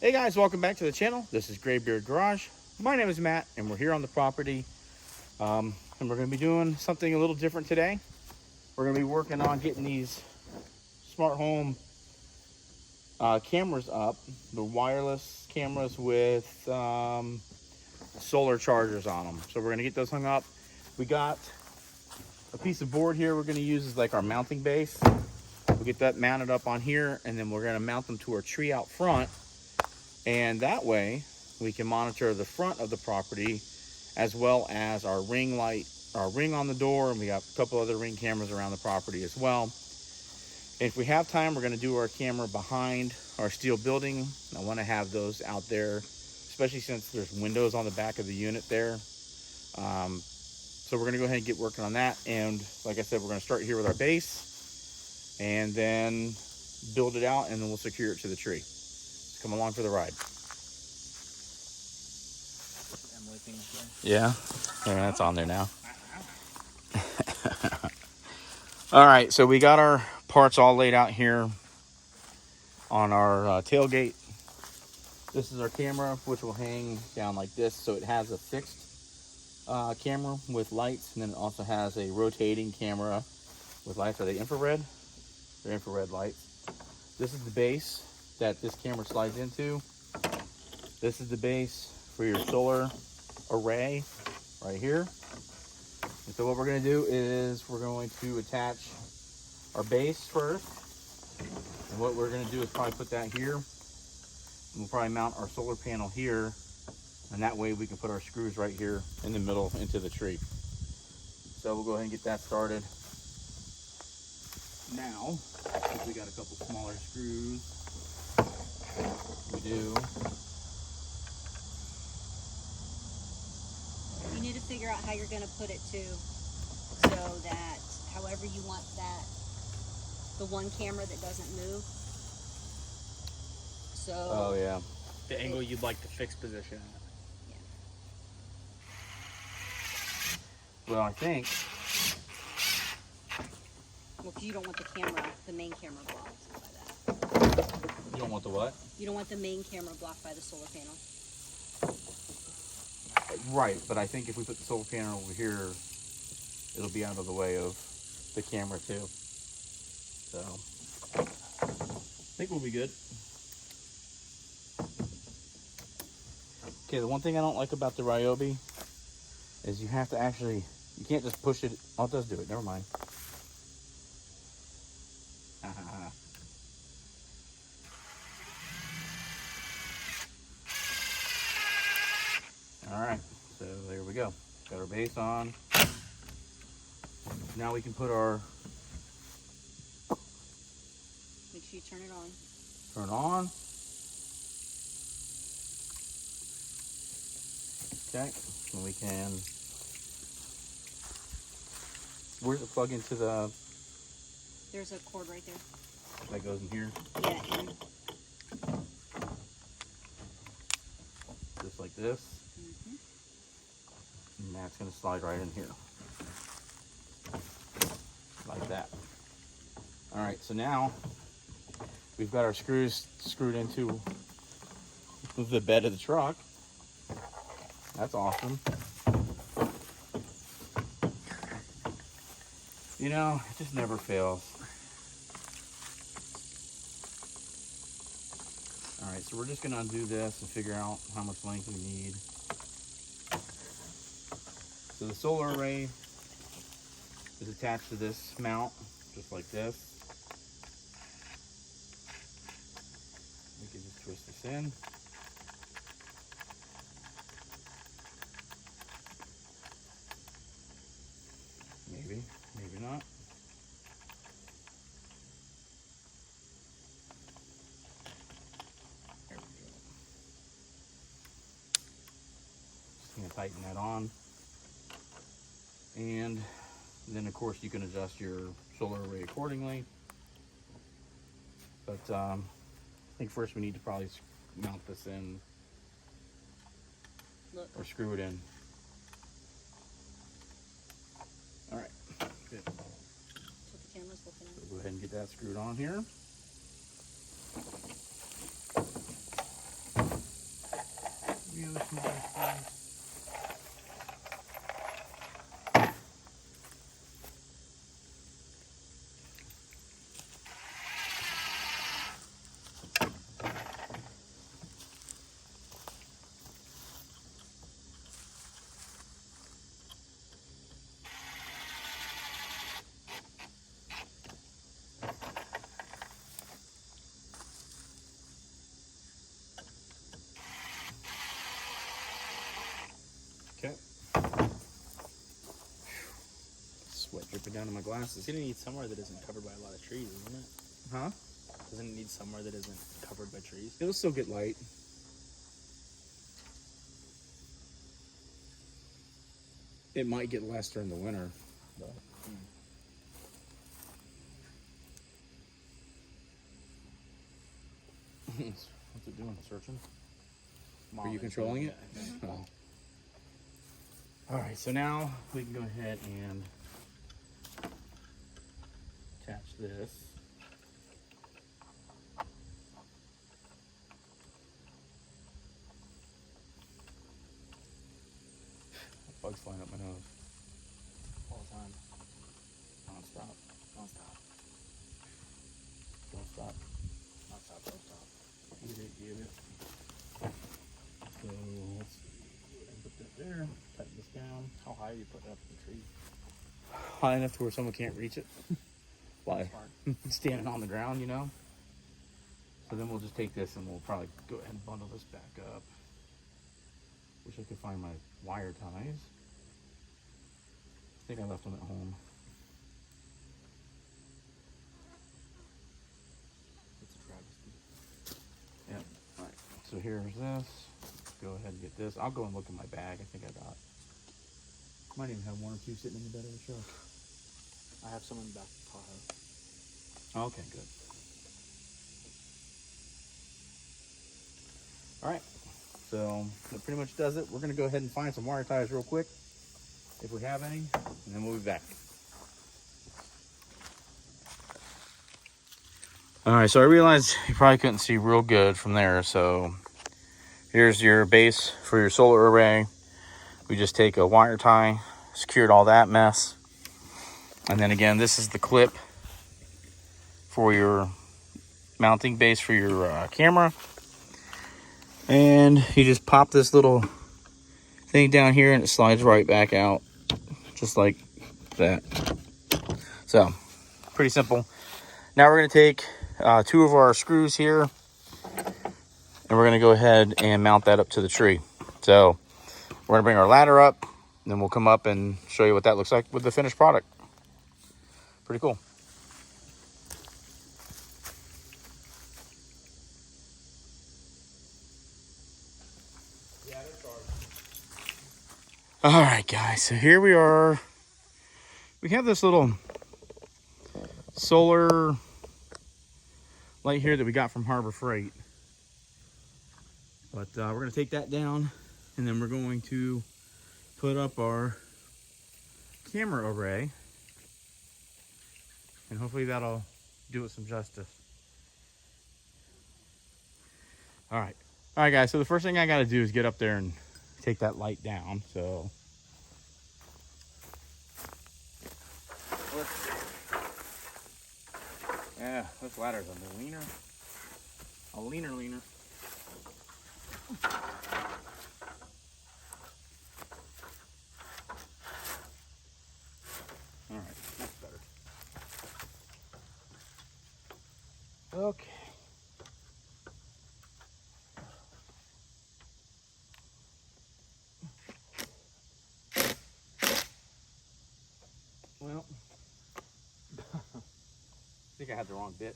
Hey guys, welcome back to the channel. This is Graybeard Garage. My name is Matt, and we're here on the property. And we're going to be doing something a little different today. We're going to be working on getting these smart home cameras up. The wireless cameras with solar chargers on them. So we're going to get those hung up. We got a piece of board here we're going to use as like our mounting base. We'll get that mounted up on here, and then we're going to mount them to our tree out front. And that way we can monitor the front of the property as well as our ring light, our ring on the door, and we got a couple other ring cameras around the property as well. And if we have time, we're going to do our camera behind our steel building. I want to have those out there, especially since there's windows on the back of the unit there. So we're going to go ahead and get working on that. And like I said, we're going to start here with our base and then build it out, and then we'll secure it to the tree. Come along for the ride. Yeah, that's on there now. All right, so we got our parts all laid out here on our tailgate. This is our camera, which will hang down like this. So it has a fixed camera with lights, and then it also has a rotating camera with lights. Are they infrared? They're infrared lights. This is the base that this camera slides into. This is the base for your solar array right here. And so what we're going to do is we're going to attach our base first. And what we're going to do is probably put that here. And we'll probably mount our solar panel here. And that way we can put our screws right here in the middle into the tree. So we'll go ahead and get that started. Now, since we got a couple smaller screws, we do. You need to figure out how you're going to put it too, so that however you want that, the one camera that doesn't move. So. Oh yeah. The angle you'd like to fix position. Yeah. Well, I think. Well, because you don't want the main camera blocked by that. You don't want the what? You don't want the main camera blocked by the solar panel. Right, but I think if we put the solar panel over here, it'll be out of the way of the camera too. So, I think we'll be good. Okay, the one thing I don't like about the Ryobi is you have to actually, you can't just push it. Oh, it does do it, never mind. All right, so there we go. Got our base on. Now we can put our. Make sure you turn it on. Turn on. Okay, and we can. Where's it plug into the? There's a cord right there. That goes in here. Yeah, and Just like this. And that's going to slide right in here. Like that. Alright, so now we've got our screws screwed into the bed of the truck. That's awesome. You know, it just never fails. Alright, so we're just going to undo this and figure out how much length we need. So the solar array is attached to this mount, just like this. We can just twist this in. Maybe, maybe not. There we go. Just gonna tighten that on. And then of course you can adjust your solar array accordingly. But I think first we need to probably mount this in. look. Or screw it in. Alright, good. That's what the camera's looking at. So go ahead and get that screwed on here. Okay. Sweat dripping down to my glasses. It's gonna need somewhere that isn't covered by a lot of trees, isn't it? Huh? Doesn't it need somewhere that isn't covered by trees? It'll still get light. It might get less during the winter, but. What's it doing? Searching? Are you controlling it? Oh. All right, so now we can go ahead and attach this. Bugs flying up my nose. All the time. Non-stop. Non-stop. Don't stop. Non-stop, don't stop. Get it. So let's see. Put that there. Tighten this down. How high are you putting up in the tree? High enough to where someone can't reach it. By Smart. standing on the ground, you know. So then we'll just take this and we'll probably go ahead and bundle this back up. Wish I could find my wire ties. I think I left them at home. It's a travesty. Yep. All right. So here's this. Go ahead and get this. I'll go and look in my bag. I think I got. Might even have one or two sitting in the bed of the truck. I have some in the back of the Tahoe. Okay, good. All right. So that pretty much does it. We're gonna go ahead and find some wire ties real quick, if we have any, and then we'll be back. All right, so I realized you probably couldn't see real good from there. So here's your base for your solar array. We just take a wire tie, secured all that mess. And then again, this is the clip for your mounting base for your camera. And you just pop this little thing down here and it slides right back out, just like that. So, pretty simple. Now we're gonna take 2 of our screws here and we're gonna go ahead and mount that up to the tree. So, we're gonna bring our ladder up, and then we'll come up and show you what that looks like with the finished product. Pretty cool. All right, guys, so here we are. We have this little solar light here that we got from Harbor Freight. But we're gonna take that down and then we're going to put up our camera array. And hopefully that'll do it some justice. All right, guys, so the first thing I gotta do is get up there and take that light down, so. Yeah, this ladder's a leaner. A leaner. All right, that's better. Okay. Well, I think I had the wrong bit.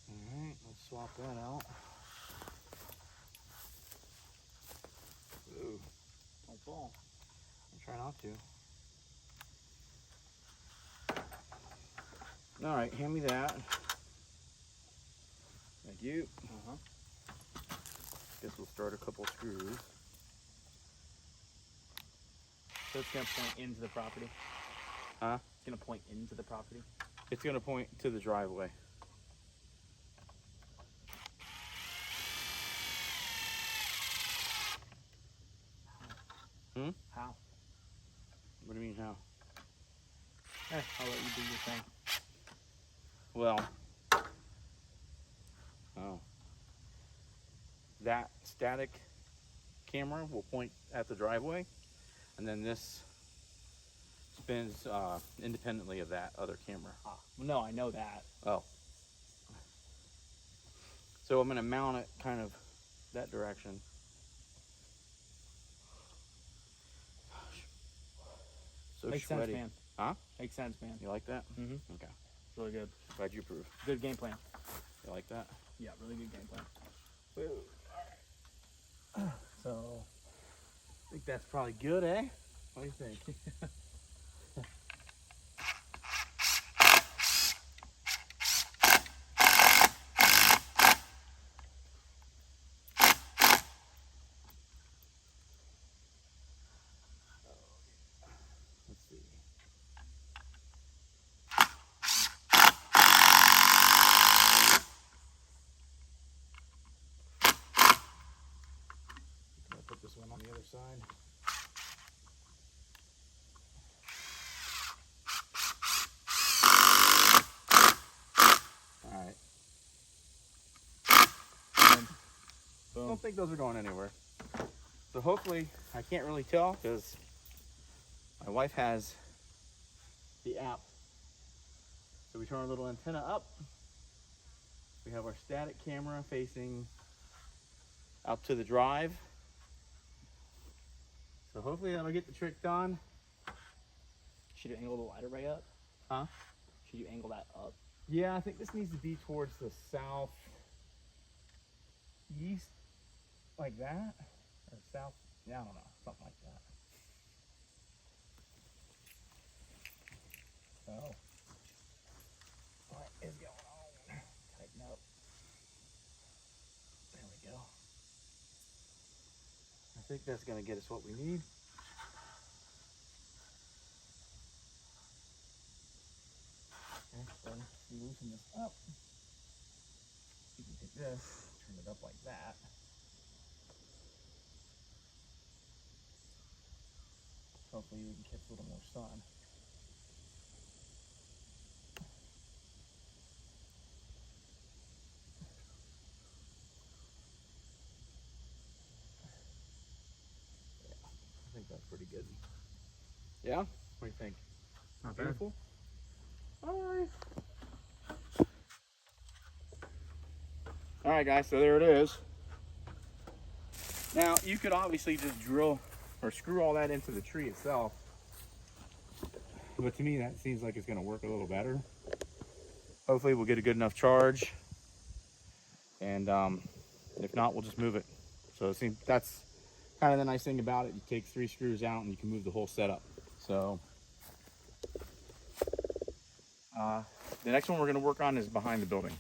Alright, let's swap that out. Ooh, don't fall. I'll try not to. Alright, hand me that. Thank you. Guess we'll start a couple screws. So So it's gonna point into the property. Huh? It's gonna point into the property. It's gonna point to the driveway. Hmm? How? What do you mean how? I'll let you do your thing. Well, oh, that static camera will point at the driveway, and then this spins independently of that other camera. Ah, no, I know that. Oh. So I'm going to mount it kind of that direction. So Makes sweaty. sense, man. Huh? Makes sense, man. You like that? Mm-hmm. Okay. It's really good. Glad you approve. Good game plan. You like that? Yeah, really good game plan. So, I think that's probably good, eh? What do you think? Let's see. I'll put this one on the other side. All right. And I boom. don't think those are going anywhere. So hopefully, I can't really tell because my wife has the app. So we turn our little antenna up. We have our static camera facing out to the drive. So hopefully that'll get the trick done. Should you angle the lighter ray up? Huh? Should you angle that up? Yeah, I think this needs to be towards the south east, like that, or south. Yeah, I don't know, something like that. So, what is going on? Tighten up. There we go. I think that's gonna get us what we need. Okay, so we loosen this up. You can take this, turn it up like that. Hopefully we can catch a little more sun. I think that's pretty good. Yeah? What do you think? Not Beautiful? Alright. Alright guys, so there it is. Now you could obviously just drill or screw all that into the tree itself. But to me that seems like it's gonna work a little better. Hopefully we'll get a good enough charge. And if not, we'll just move it. So it seems that's kind of the nice thing about it. You take 3 screws out and you can move the whole setup. So the next one we're gonna work on is behind the building,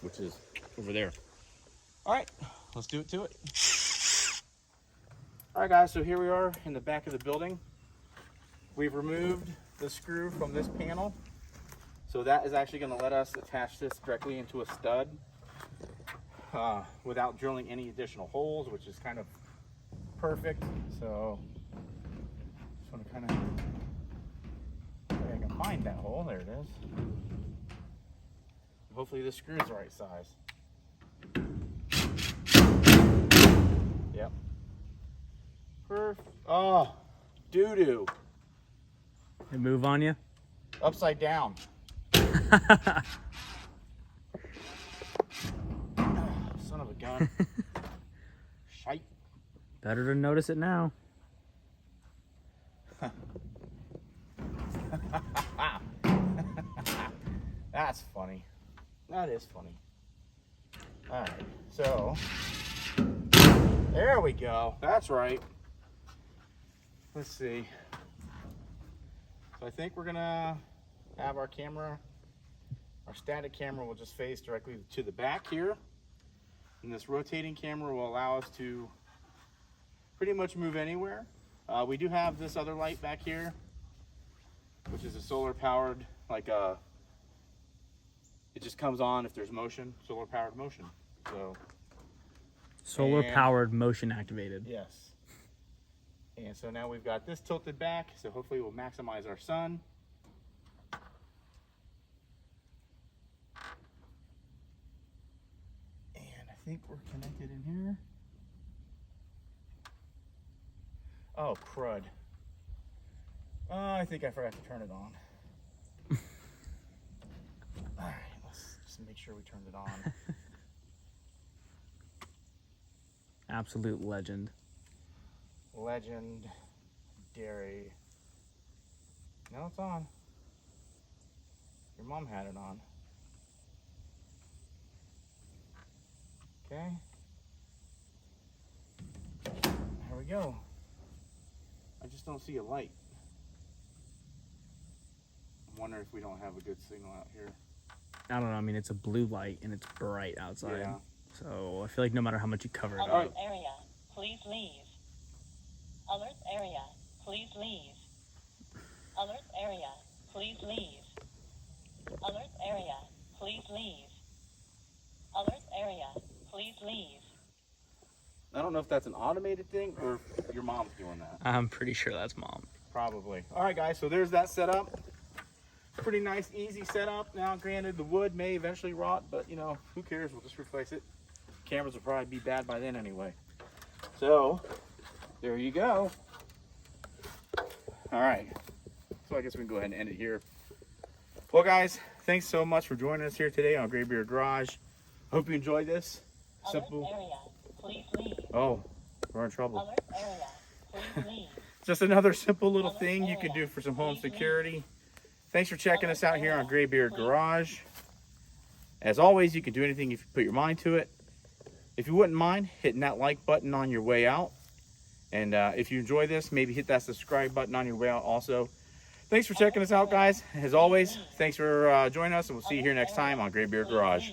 which is over there. All right, let's do it to it. All right guys, so here we are in the back of the building. We've removed the screw from this panel. So that is actually gonna let us attach this directly into a stud without drilling any additional holes, which is kind of perfect. So just wanna kind of, I can find that hole, there it is. Hopefully this screw is the right size. Yep. Perfect. Oh, doo-doo. They move on you? Upside down. Son of a gun. Shite. Better to notice it now. That's funny. That is funny. All right, so there we go. That's right. Let's see. So I think we're gonna have our camera, our static camera will just face directly to the back here. And this rotating camera will allow us to pretty much move anywhere. We do have this other light back here, which is a solar powered, like it just comes on if there's motion, solar powered motion. So Solar powered, motion activated. yes. And so now we've got this tilted back, so hopefully we'll maximize our sun. And I think we're connected in here. Oh, crud. I think I forgot to turn it on. All right, let's just make sure we turned it on. Absolute legend. Legend Dairy. No, it's on. Your mom had it on. Okay. There we go. I just don't see a light. I'm wondering if we don't have a good signal out here. I don't know. I mean, it's a blue light and it's bright outside. Yeah. So I feel like no matter how much you cover it Alert up. area, please leave. Alert area, please leave. Alert area, please leave. Alert area, please leave. Alert area, please leave. I don't know if that's an automated thing or if your mom's doing that. I'm pretty sure that's mom. Probably. All right, guys, so there's that setup. Pretty nice, easy setup. Now, granted, the wood may eventually rot, but, you know, who cares? We'll just replace it. Cameras will probably be bad by then anyway. So, there you go. All right. So I guess we can go ahead and end it here. Well, guys, thanks so much for joining us here today on Graybeard Garage. Hope you enjoyed this. Alert Simple. area, please leave. Oh, we're in trouble. Alert area, please leave. Just another simple little thing you can do for some home security. Thanks for checking us out here on Graybeard Garage. As always, you can do anything if you put your mind to it. If you wouldn't mind hitting that like button on your way out. And if you enjoy this, maybe hit that subscribe button on your way out also. Thanks for checking us out, guys. As always, thanks for joining us, and we'll see you here next time on Graybeard Garage.